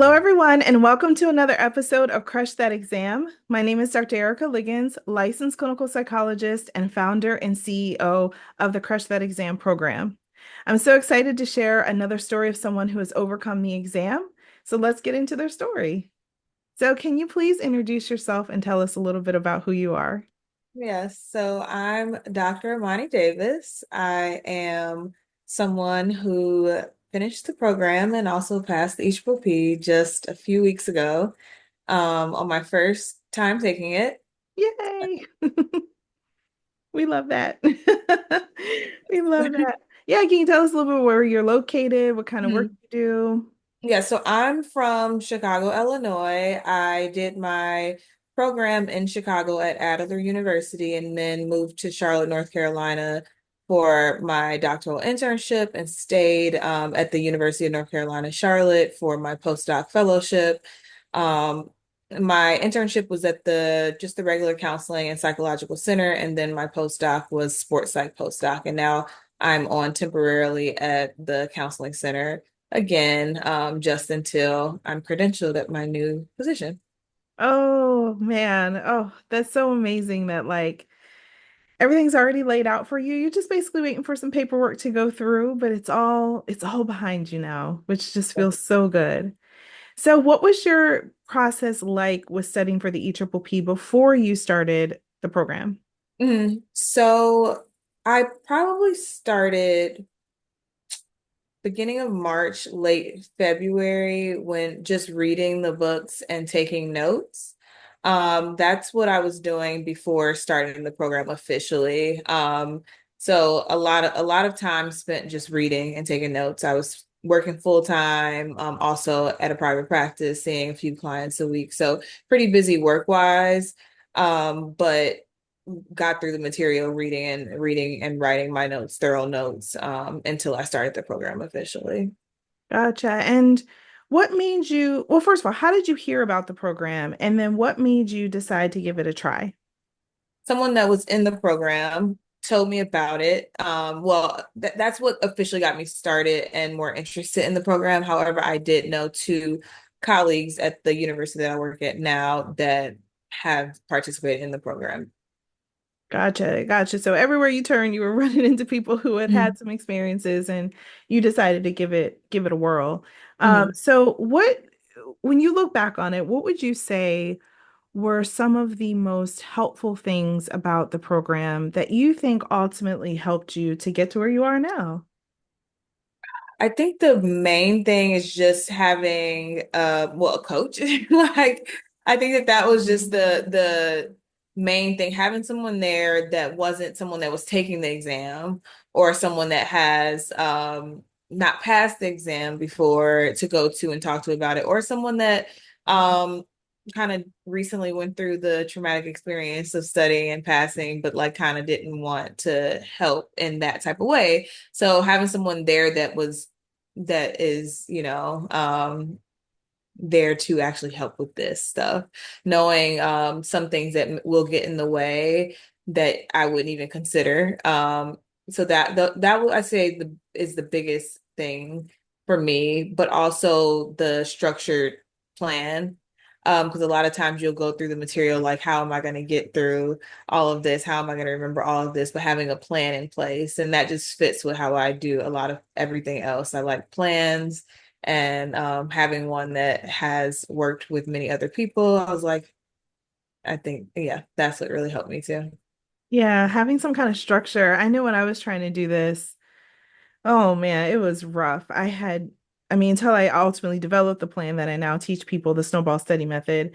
Hello, everyone, and welcome to another episode of Crush That Exam. My name is Dr. Erica Liggins, licensed clinical psychologist and founder and CEO of the Crush That Exam program. I'm so excited to share another story of someone who has overcome the exam. So let's get into their story. So, can you please introduce yourself and tell us a little bit about who you are? Yes, so I'm Dr. Amani Davis. I am someone who finished the program and also passed the EPPP just a few weeks ago, on my first time taking it. Yay! We love that. We love that. Yeah, can you tell us a little bit where you're located, what kind of work Mhm. you do? Yeah, so I'm from Chicago, Illinois. I did my program in Chicago at Adler University and then moved to Charlotte, North Carolina for my doctoral internship and stayed at the University of North Carolina, Charlotte for my postdoc fellowship. Um, my internship was at the regular counseling and psychological center, and then my postdoc was sports psych postdoc. And now I'm on temporarily at the counseling center again, just until I'm credentialed at my new position. Oh man. Oh, that's so amazing that like everything's already laid out for you. You're just basically waiting for some paperwork to go through, but it's all behind you now, which just feels so good. So what was your process like with studying for the EPPP before you started the program? So I probably started beginning of March, late February, when just reading the books and taking notes. That's what I was doing before starting the program officially. So a lot of time spent just reading and taking notes. I was working full time, also at a private practice, seeing a few clients a week. So pretty busy work wise. But got through the material reading and writing my notes, thorough notes, until I started the program officially. Gotcha. And what made you, well, first of all, how did you hear about the program? And then what made you decide to give it a try? Someone that was in the program told me about it. Well, that's what officially got me started and more interested in the program. However, I did know two colleagues at the university that I work at now that have participated in the program. Gotcha, gotcha. So everywhere you turn, you were running into people who had had Mhm. some experiences, and you decided to give it a whirl. Mhm. So when you look back on it, what would you say were some of the most helpful things about the program that you think ultimately helped you to get to where you are now? I think the main thing is just having well, a coach. Like I think that was just the main thing, having someone there that wasn't someone that was taking the exam or someone that has not passed the exam before to go to and talk to about it, or someone that um kind of recently went through the traumatic experience of studying and passing, but like kind of didn't want to help in that type of way. So having someone there that is, there to actually help with this stuff, knowing some things that will get in the way that I wouldn't even consider. So that would I say is the biggest thing for me, but also the structured plan. Because a lot of times you'll go through the material like, how am I going to get through all of this? How am I going to remember all of this? But having a plan in place, and that just fits with how I do a lot of everything else. I like plans and having one that has worked with many other people. I was like, I think, yeah, that's what really helped me too. Yeah, having some kind of structure. I know when I was trying to do this, oh man, it was rough. I mean, until I ultimately developed the plan that I now teach people, the snowball study method.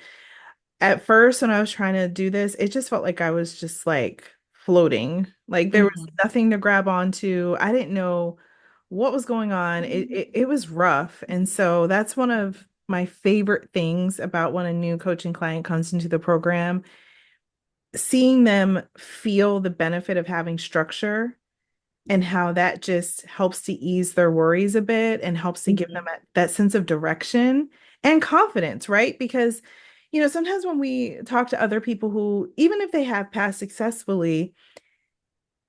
At first, when I was trying to do this, it just felt like I was just like floating. Like there was Mhm. nothing to grab onto. I didn't know what was going on. It was rough. And so that's one of my favorite things about when a new coaching client comes into the program, seeing them feel the benefit of having structure and how that just helps to ease their worries a bit and helps to give them Mhm. that sense of direction and confidence, right? Because, sometimes when we talk to other people who, even if they have passed successfully,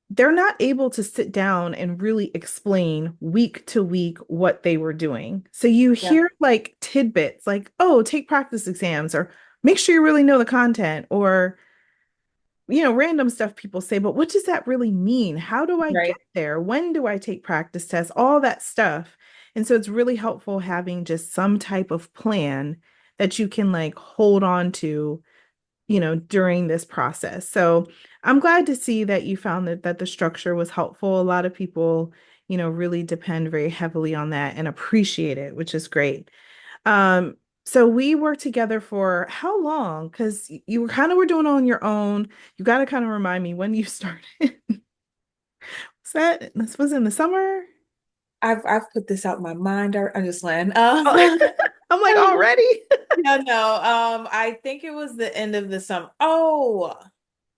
they're not able to sit down and really explain week to week what they were doing. So you Yeah. hear like tidbits like, oh, take practice exams or make sure you really know the content or, random stuff people say, but what does that really mean? How do I get Right. there? When do I take practice tests? All that stuff. And so it's really helpful having just some type of plan that you can like hold on to during this process. So I'm glad to see that you found that the structure was helpful. A lot of people, really depend very heavily on that and appreciate it, which is great. Um, so we worked together for how long? Because you were kind of were doing it on your own. You got to kind of remind me when you started. This was in the summer? I've put this out my mind. I'm just playing. Oh, I'm like already. No, no. I think it was the end of the summer. Oh,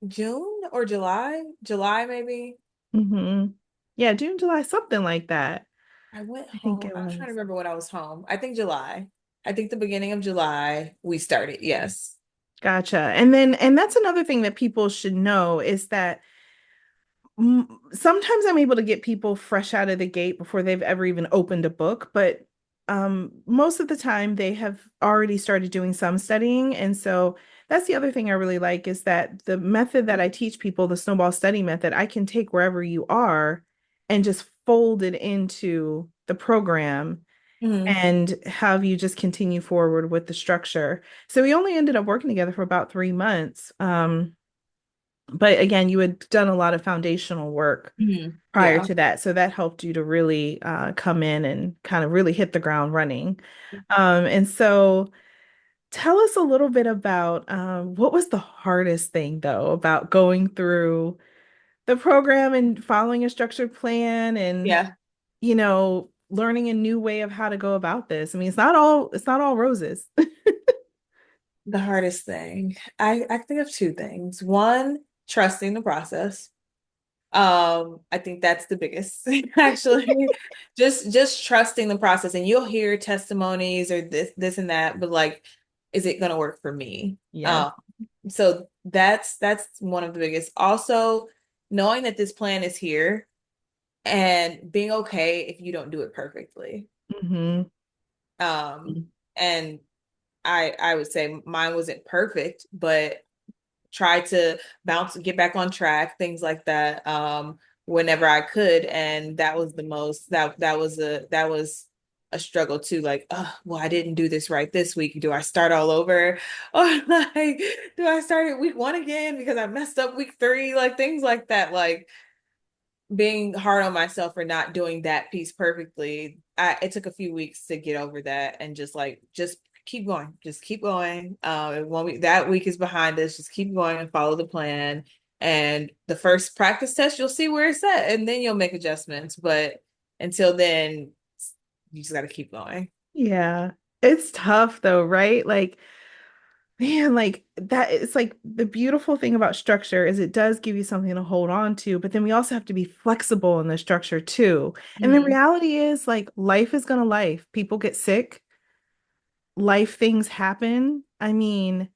June or July? July, maybe. Yeah, June, July, something like that. I went I think home. it I'm trying to was. remember when I was home. I think July. I think the beginning of July we started. Yes. Gotcha. And that's another thing that people should know is that sometimes I'm able to get people fresh out of the gate before they've ever even opened a book, but most of the time they have already started doing some studying. And so that's the other thing I really like is that the method that I teach people, the snowball study method, I can take wherever you are and just fold it into the program Hmm. and have you just continue forward with the structure. So we only ended up working together for about 3 months. But again, you had done a lot of foundational work Hmm. prior Yeah. to that. So that helped you to really come in and kind of really hit the ground running. And so tell us a little bit about what was the hardest thing, though, about going through the program and following a structured plan and, Yeah. learning a new way of how to go about this. I mean, it's not all roses. The hardest thing. I think of two things. One, trusting the process. I think that's the biggest thing, actually. Just trusting the process. And you'll hear testimonies or this and that, but like, is it gonna work for me? Yes. So that's one of the biggest. Also, knowing that this plan is here and being okay if you don't do it perfectly. Hmm. Um, and I would say mine wasn't perfect, but try to get back on track, things like that, whenever I could. And that was the most that was a struggle too. Like, oh, well, I didn't do this right this week. Do I start all over? Or like, do I start at week one again because I messed up week three? Like things like that. Like being hard on myself for not doing that piece perfectly. It took a few weeks to get over that and just keep going, just keep going. One week that week is behind us, just keep going and follow the plan. And the first practice test, you'll see where it's at, and then you'll make adjustments. But until then, you just got to keep going. Yeah. It's tough though, right? Like, man, like that, it's like the beautiful thing about structure is it does give you something to hold on to, but then we also have to be flexible in the structure too. And the Hmm. reality is like life is gonna life. People get sick, life things happen. I mean,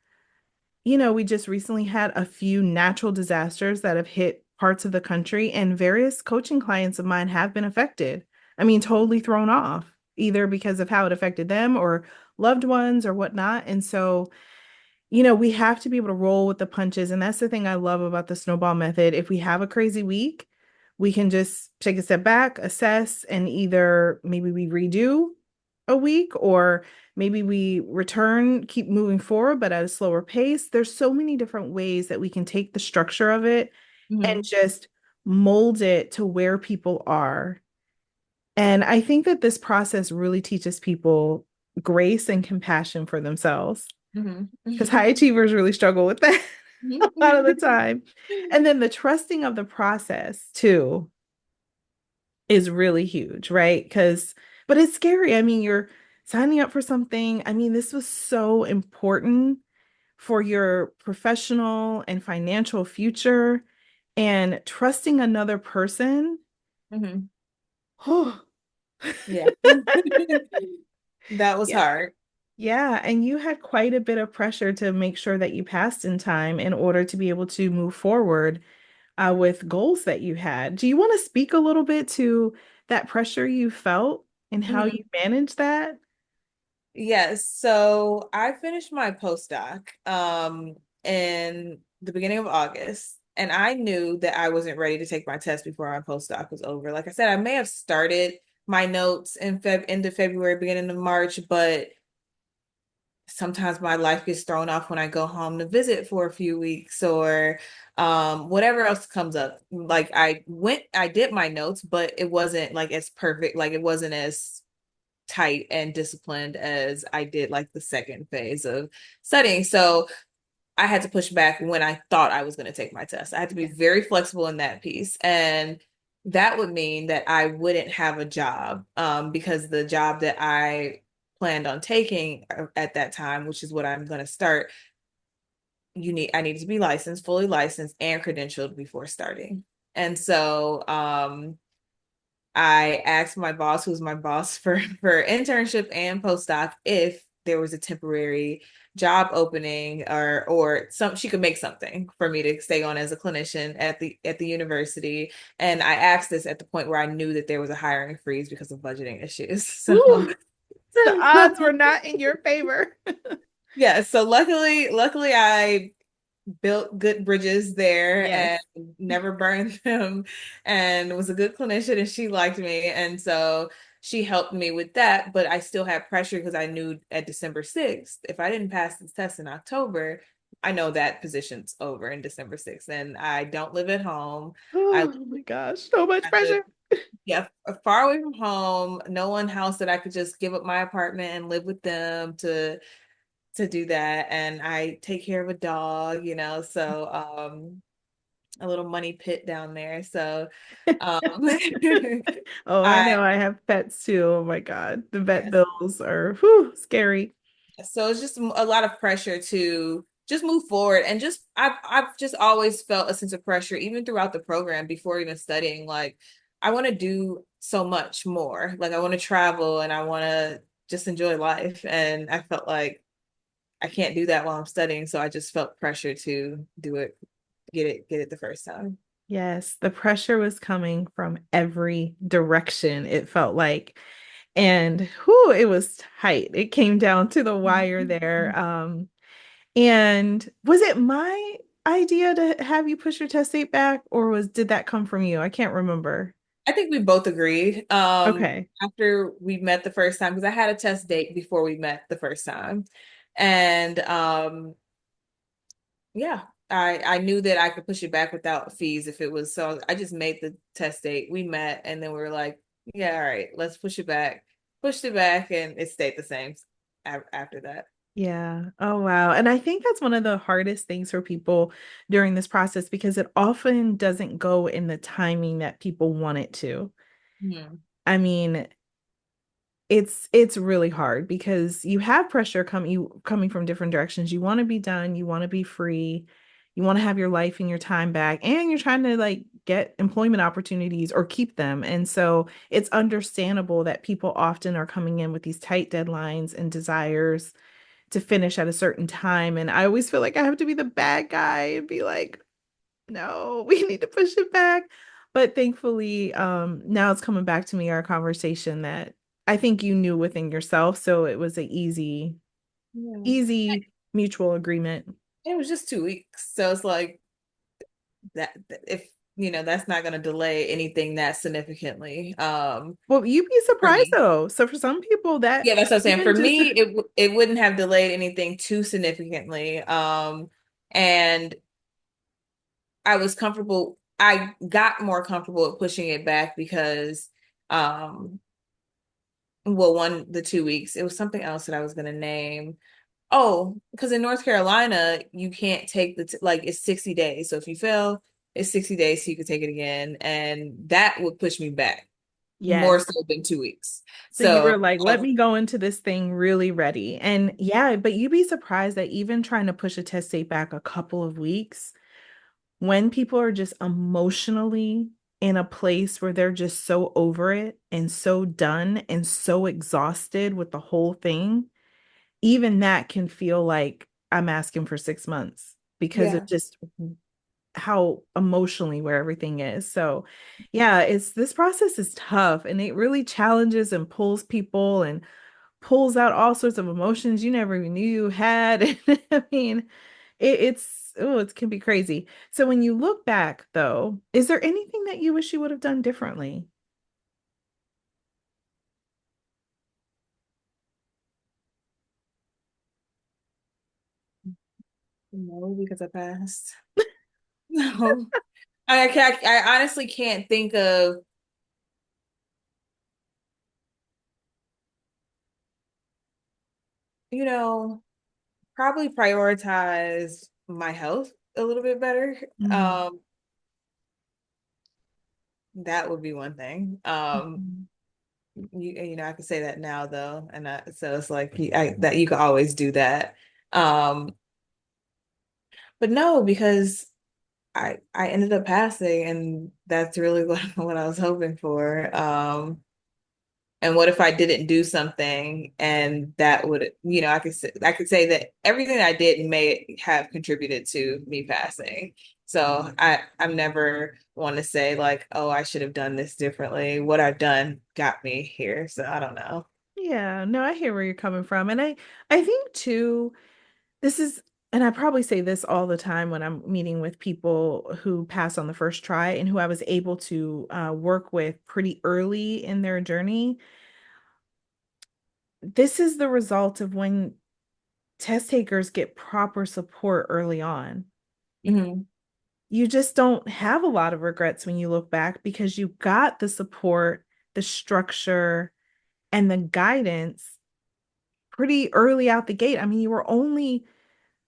we just recently had a few natural disasters that have hit parts of the country, and various coaching clients of mine have been affected. I mean, totally thrown off, either because of how it affected them or loved ones or whatnot. And so, we have to be able to roll with the punches. And that's the thing I love about the snowball method. If we have a crazy week, we can just take a step back, assess, and either maybe we redo a week or maybe we return, keep moving forward, but at a slower pace. There's so many different ways that we can take the structure of it and Hmm. just mold it to where people are. And I think that this process really teaches people grace and compassion for themselves Hmm. because high achievers really struggle with that a lot of the time. And then the trusting of the process too is really huge, right? But it's scary. I mean, you're signing up for something. I mean, this was so important for your professional and financial future and trusting another person. Hmm. Oh, Yeah. That was yeah. hard. Yeah, and you had quite a bit of pressure to make sure that you passed in time in order to be able to move forward with goals that you had. Do you want to speak a little bit to that pressure you felt and how Mhm. you managed that? Yes, so I finished my postdoc in the beginning of August, and I knew that I wasn't ready to take my test before my postdoc was over. Like I said, I may have started my notes in end of February, beginning of March, but sometimes my life gets thrown off when I go home to visit for a few weeks or whatever else comes up. Like I did my notes, but it wasn't like as perfect, like it wasn't as tight and disciplined as I did like the second phase of studying. So I had to push back when I thought I was going to take my test. I had to be Yeah. very flexible in that piece. And that would mean that I wouldn't have a job because the job that I planned on taking at that time, which is what I'm going to start, I needed to be licensed, fully licensed and credentialed before starting. And so I asked my boss, who's my boss for internship and postdoc, if there was a temporary job opening or some she could make something for me to stay on as a clinician at the university. And I asked this at the point where I knew that there was a hiring freeze because of budgeting issues. So Woo, the odds were not in your favor. yeah, so luckily I built good bridges there Yes. and never burned them and was a good clinician and she liked me. And so she helped me with that. But I still had pressure because I knew at December 6th, if I didn't pass this test in October, I know that position's over in December 6th. And I don't live at home. I, Oh my gosh, so much I live, pressure. yeah, far away from home, no one house that I could just give up my apartment and live with them to do that. And I take care of a dog, so a little money pit down there. So um Oh, I I know. I have pets too. Oh my God. The vet yes. bills are whew, scary. So it's just a lot of pressure to just move forward and just I've just always felt a sense of pressure even throughout the program before even studying. Like I want to do so much more. Like I want to travel and I want to just enjoy life. And I felt like I can't do that while I'm studying. So I just felt pressure to do it, get it the first time. Yes, the pressure was coming from every direction, it felt like. And whew, it was tight. It came down to the wire there. And was it my idea to have you push your test date back, or did that come from you? I can't remember. I think we both agreed Okay. after we met the first time because I had a test date before we met the first time. And yeah, I knew that I could push it back without fees if it was so I just made the test date. We met and then we were like, yeah, all right, let's push it back. Pushed it back and it stayed the same after that. Yeah. Oh, wow. And I think that's one of the hardest things for people during this process because it often doesn't go in the timing that people want it to. Hmm. I mean, it's really hard because you have pressure coming from different directions. You want to be done, you want to be free, you want to have your life and your time back, and you're trying to like get employment opportunities or keep them. And so it's understandable that people often are coming in with these tight deadlines and desires to finish at a certain time. And I always feel like I have to be the bad guy and be like, no, we need to push it back. But thankfully, now it's coming back to me, our conversation that I think you knew within yourself. So it was an Yeah. easy mutual agreement. It was just 2 weeks. So it's like if that's not going to delay anything that significantly Well, you'd be for surprised me. though. So for some people that Yeah, that's what I'm saying. For even just me, it wouldn't have delayed anything too significantly. And I was comfortable. I got more comfortable with pushing it back because, well, the 2 weeks, it was something else that I was going to name. Oh, because in North Carolina, you can't take like it's 60 days. So if you fail, it's 60 days so you can take it again. And that would push me back more yes. so than 2 weeks. So you were So like, let me go into this thing really ready. And yeah, but you'd be surprised that even trying to push a test date back a couple of weeks, when people are just emotionally in a place where they're just so over it and so done and so exhausted with the whole thing, even that can feel like I'm asking for 6 months because yeah. it just how emotionally where everything is. So yeah, it's this process is tough and it really challenges and pulls people and pulls out all sorts of emotions you never even knew you had. I mean, it can be crazy. So when you look back though, is there anything that you wish you would have done differently? No, because I passed. No, I can't, I honestly can't think of, you know, probably prioritize my health a little bit better. Mm. Um, that would be one thing. Mhm. I can say that now though, and so it's like that you can always do that. Um, but no, because I ended up passing, and that's really what I was hoping for. And what if I didn't do something and that would, I could say that everything I did may have contributed to me passing. So I'm never want to say like, oh, I should have done this differently. What I've done got me here. So I don't know. Yeah, no, I hear where you're coming from. And I think too, this is, and I probably say this all the time when I'm meeting with people who pass on the first try and who I was able to work with pretty early in their journey. This is the result of when test takers get proper support early on. Hmm. You just don't have a lot of regrets when you look back because you got the support, the structure, and the guidance pretty early out the gate. I mean, you were only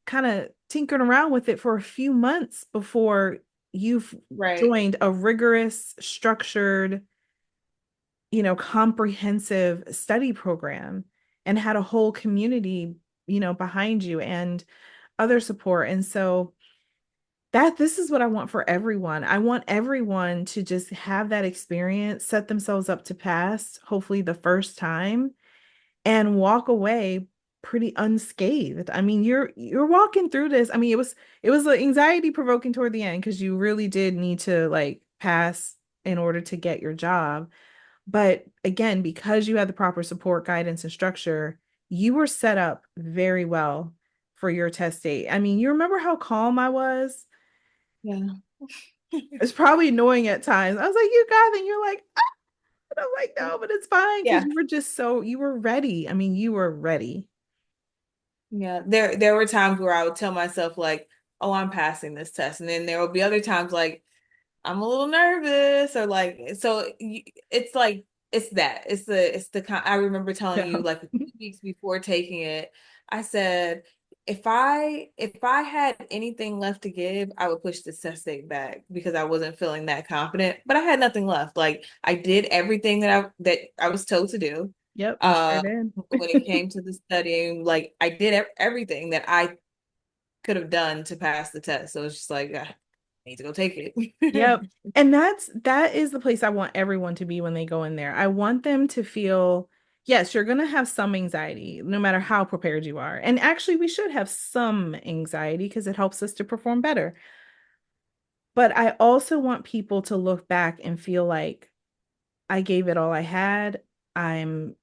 kind of tinkering around with it for a few months before you've Right. joined a rigorous, structured, comprehensive study program and had a whole community, behind you and other support. And so that this is what I want for everyone. I want everyone to just have that experience, set themselves up to pass, hopefully the first time, and walk away pretty unscathed. I mean, you're walking through this. I mean, it was like anxiety provoking toward the end because you really did need to like pass in order to get your job. But again, because you had the proper support, guidance, and structure, you were set up very well for your test date. I mean, you remember how calm I was? Yeah. It's probably annoying at times. I was like, you got it. And you're like, ah! And I'm like, no, but it's fine because Yeah. you were ready. I mean, you were ready. Yeah. There were times where I would tell myself like, oh, I'm passing this test. And then there will be other times like I'm a little nervous or like it's like it's the kind I remember telling Yeah. you like a few weeks before taking it, I said if I had anything left to give, I would push this test date back because I wasn't feeling that confident. But I had nothing left. Like I did everything that I was told to do. Yep, you sure When it did. came to the studying, like I did everything that I could have done to pass the test. So it's just like I need to go take it. Yep. And that is the place I want everyone to be when they go in there. I want them to feel, yes, you're going to have some anxiety no matter how prepared you are. And actually, we should have some anxiety because it helps us to perform better. But I also want people to look back and feel like I gave it all I had. I'm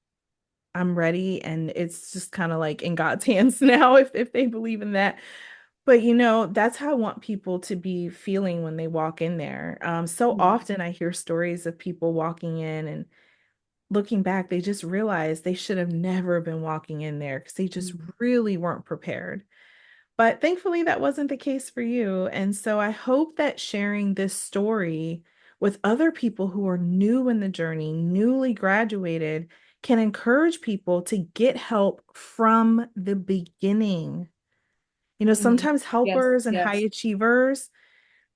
I'm ready and it's just kind of like in God's hands now if they believe in that. But that's how I want people to be feeling when they walk in there. So often I hear stories of people walking in and looking back, they just realize they should have never been walking in there because they just really weren't prepared. But thankfully, that wasn't the case for you. And so I hope that sharing this story with other people who are new in the journey, newly graduated, can encourage people to get help from the beginning. Mhm. Sometimes Yes, helpers and high yes. achievers,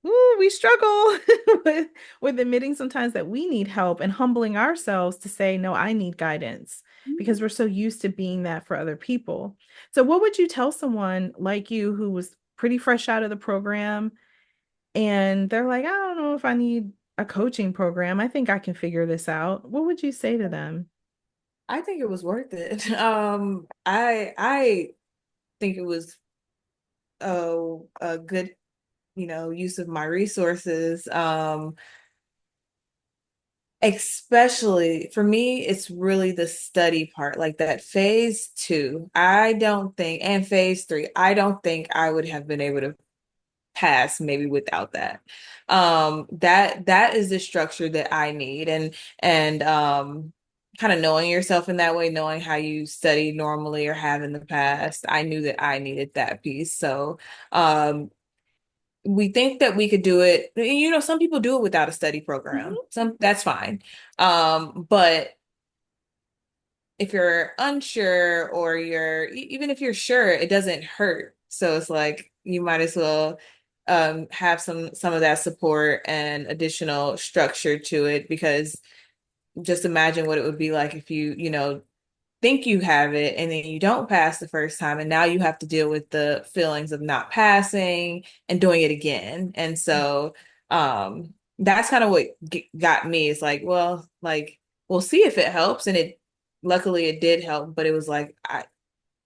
ooh, we struggle with, with admitting sometimes that we need help and humbling ourselves to say, no, I need guidance because we're so used to being that for other people. So, what would you tell someone like you who was pretty fresh out of the program and they're like, I don't know if I need a coaching program. I think I can figure this out. What would you say to them? I think it was worth it. I think it was a good use of my resources. Especially for me, it's really the study part, like that phase two. I don't think, and phase three, I don't think I would have been able to pass maybe without that. That is the structure that I need, and kind of knowing yourself in that way, knowing how you study normally or have in the past, I knew that I needed that piece. So, we think that we could do it. Some people do it without a study program. Mhm. That's fine. But if you're unsure or even if you're sure, it doesn't hurt. So it's like you might as well have some of that support and additional structure to it, because just imagine what it would be like if you think you have it and then you don't pass the first time, and now you have to deal with the feelings of not passing and doing it again. And so that's kind of what got me. It's like, well, like we'll see if it helps, and it luckily it did help, but it was like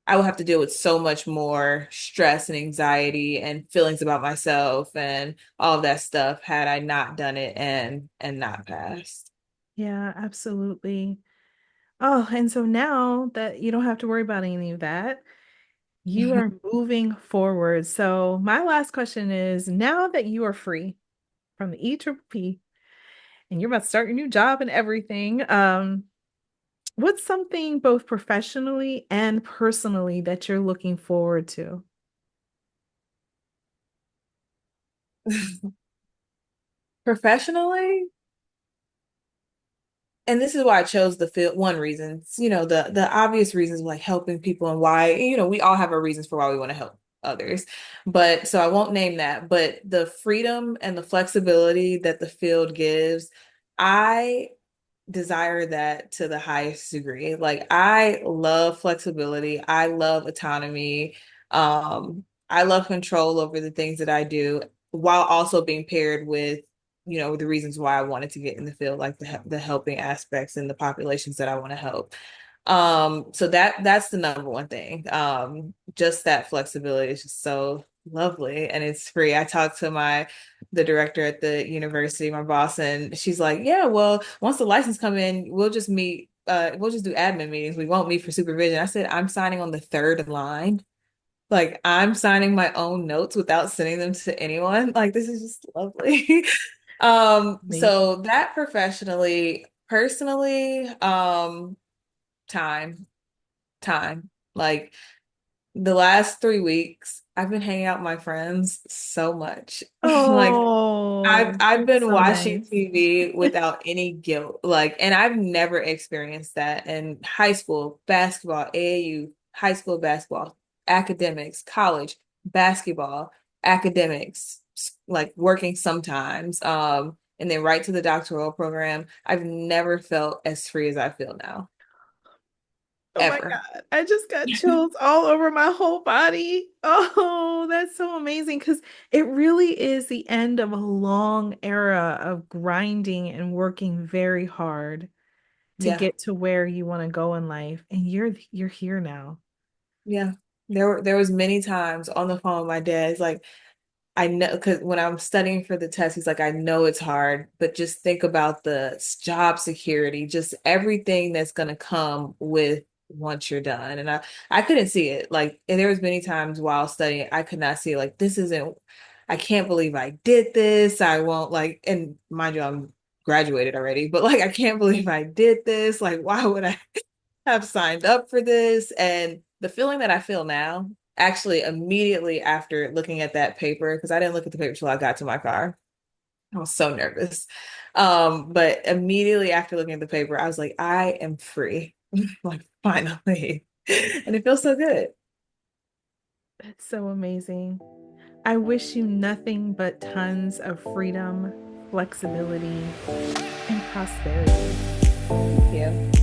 I would have to deal with so much more stress and anxiety and feelings about myself and all of that stuff had I not done it and not passed. Yeah, absolutely. Oh, and so now that you don't have to worry about any of that, you are moving forward. So my last question is, now that you are free from the EPPP and you're about to start your new job and everything, what's something both professionally and personally that you're looking forward to? Professionally, and this is why I chose the field. One reason, the obvious reasons, like helping people, and why, we all have our reasons for why we want to help others. But so I won't name that, but the freedom and the flexibility that the field gives, I desire that to the highest degree. Like I love flexibility. I love autonomy. I love control over the things that I do, while also being paired with, the reasons why I wanted to get in the field, like the helping aspects and the populations that I want to help. So that's the number one thing. Just that flexibility is just so lovely, and it's free. I talked to the director at the university, my boss, and she's like, "Yeah, well, once the license come in, we'll just meet. We'll just do admin meetings. We won't meet for supervision." I said, "I'm signing on the third line. Like I'm signing my own notes without sending them to anyone. Like this is just lovely." So Amazing. that professionally, personally, time, time. Like the last 3 weeks, I've been hanging out with my friends so much. Like I've Oh, I've that's been so watching nice. TV without any guilt. Like, and I've never experienced that in high school, basketball, AAU, high school basketball, academics, college, basketball, academics, like working sometimes, and then right to the doctoral program. I've never felt as free as I feel now, Oh my ever. God. I just got chills all over my whole body. Oh, that's so amazing because it really is the end of a long era of grinding and working very hard to Yeah. get to where you want to go in life. And you're here now. Yeah. There was many times on the phone with my dad. He's like, I know, because when I'm studying for the test, he's like, I know it's hard, but just think about the job security, just everything that's gonna come with once you're done. And I couldn't see it. Like, and there was many times while studying, I could not see it. Like, this isn't, I can't believe I did this. I won't like, and mind you, I'm graduated already, but like, I can't believe I did this. Like, why would I have signed up for this? And the feeling that I feel now, actually, immediately after looking at that paper, because I didn't look at the paper till I got to my car. I was so nervous. But immediately after looking at the paper, I was like, I am free. Like, finally. And it feels so good. That's so amazing. I wish you nothing but tons of freedom, flexibility, and prosperity. Thank you.